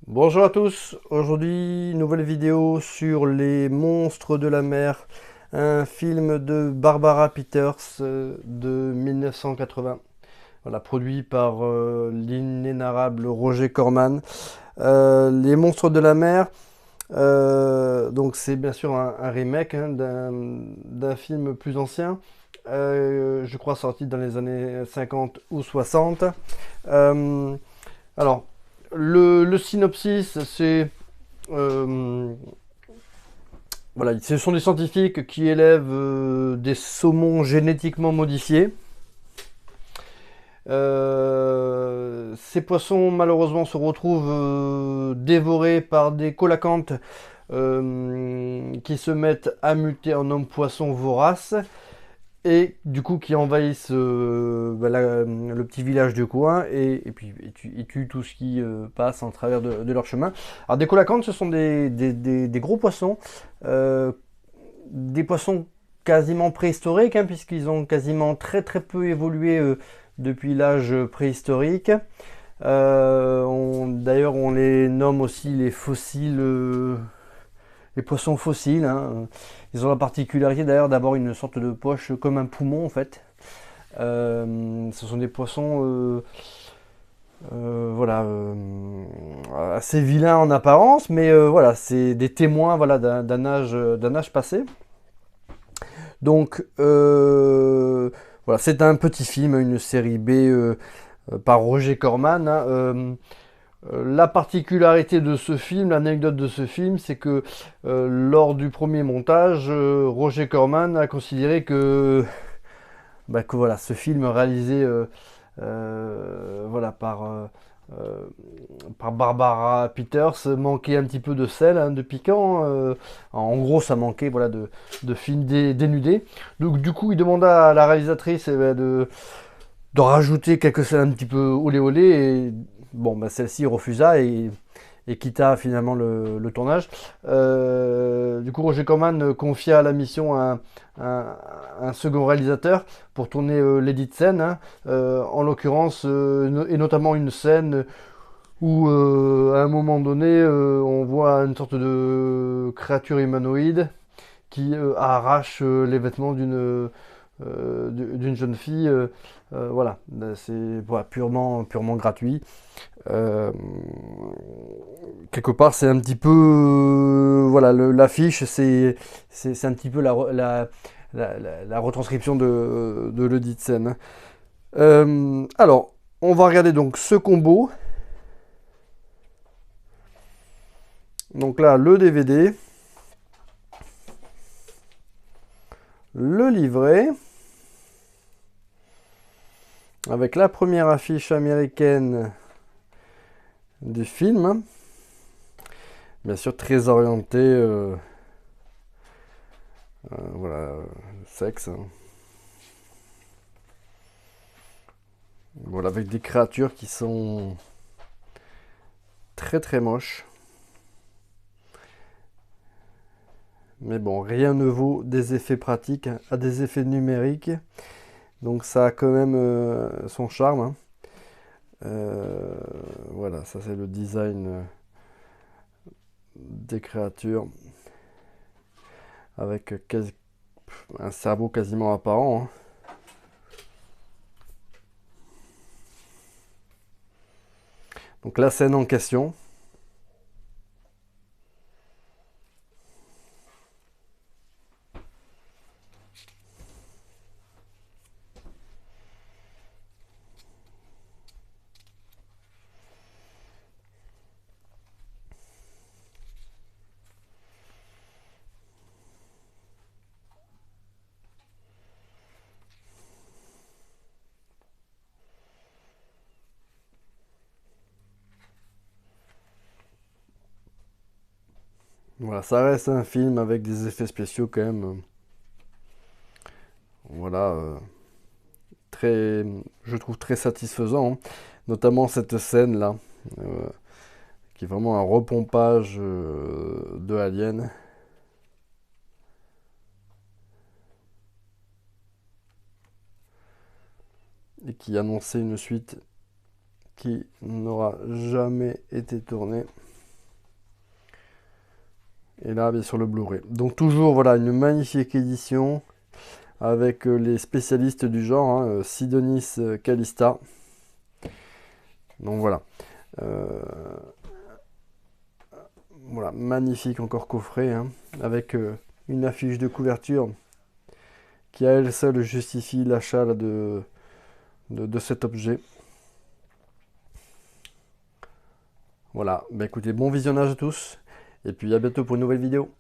Bonjour à tous, aujourd'hui nouvelle vidéo sur les monstres de la mer, un film de Barbara Peters de 1980, voilà, produit par l'inénarrable Roger Corman. Les monstres de la mer, donc c'est bien sûr un remake hein, d'un film plus ancien, je crois sorti dans les années 50 ou 60. Euh, alors, le synopsis, c'est euh, voilà, ce sont des scientifiques qui élèvent des saumons génétiquement modifiés. Ces poissons, malheureusement, se retrouvent dévorés par des coelacanths qui se mettent à muter en hommes poissons voraces et du coup qui envahissent le petit village du coin et puis ils tuent tout ce qui passe en travers de leur chemin. Alors des coelacanths, ce sont des gros poissons, euh, des poissons quasiment préhistoriques, hein, puisqu'ils ont quasiment très peu évolué depuis l'âge préhistorique. D'ailleurs, on les nomme aussi les fossiles, les poissons fossiles, hein. Ils ont la particularité d'ailleurs d'avoir une sorte de poche comme un poumon en fait. Ce sont des poissons voilà, assez vilains en apparence, mais voilà, c'est des témoins voilà, d'un âge passé. Donc voilà, c'est un petit film, une série B par Roger Corman, hein. La particularité de ce film, l'anecdote de ce film, c'est que lors du premier montage, Roger Corman a considéré que voilà, ce film réalisé voilà, euh, par Barbara Peters manquait un petit peu de sel, hein, de piquant. En gros, ça manquait voilà, de films dénudés. Donc, du coup, il demanda à la réalisatrice de rajouter quelques scènes un petit peu olé olé. Et bon, bah, celle-ci refusa et quitta finalement le tournage. Du coup, Roger Corman confia la mission à un second réalisateur pour tourner l'édit de scène, hein. En l'occurrence, et notamment une scène où, à un moment donné, on voit une sorte de créature humanoïde qui arrache les vêtements d'une jeune fille. Voilà, c'est voilà, purement gratuit. Euh, Quelque part, c'est un petit peu. Voilà, l'affiche, c'est un petit peu la retranscription de l'Audit scène. Alors, on va regarder donc ce combo. Donc là, le DVD, le livret, avec la première affiche américaine du film. Bien sûr, très orienté, voilà, sexe, hein. Voilà, avec des créatures qui sont très moches. Mais bon, rien ne vaut des effets pratiques à des effets numériques. Donc ça a quand même son charme, hein. Voilà, ça c'est le design des créatures avec un cerveau quasiment apparent, hein. Donc la scène en question. Voilà, ça reste un film avec des effets spéciaux quand même. Voilà, très, je trouve très satisfaisant, hein. Notamment cette scène là, euh, qui est vraiment un repompage de Alien. Et qui annonçait une suite qui n'aura jamais été tournée. Et là, bien sûr, le Blu-ray. Donc toujours, voilà, une magnifique édition avec les spécialistes du genre, hein, Sidonis Calista. Donc voilà. Euh, voilà, magnifique encore coffret, hein, avec une affiche de couverture qui à elle seule justifie l'achat de cet objet. Voilà, bah écoutez, bon visionnage à tous, et puis à bientôt pour une nouvelle vidéo.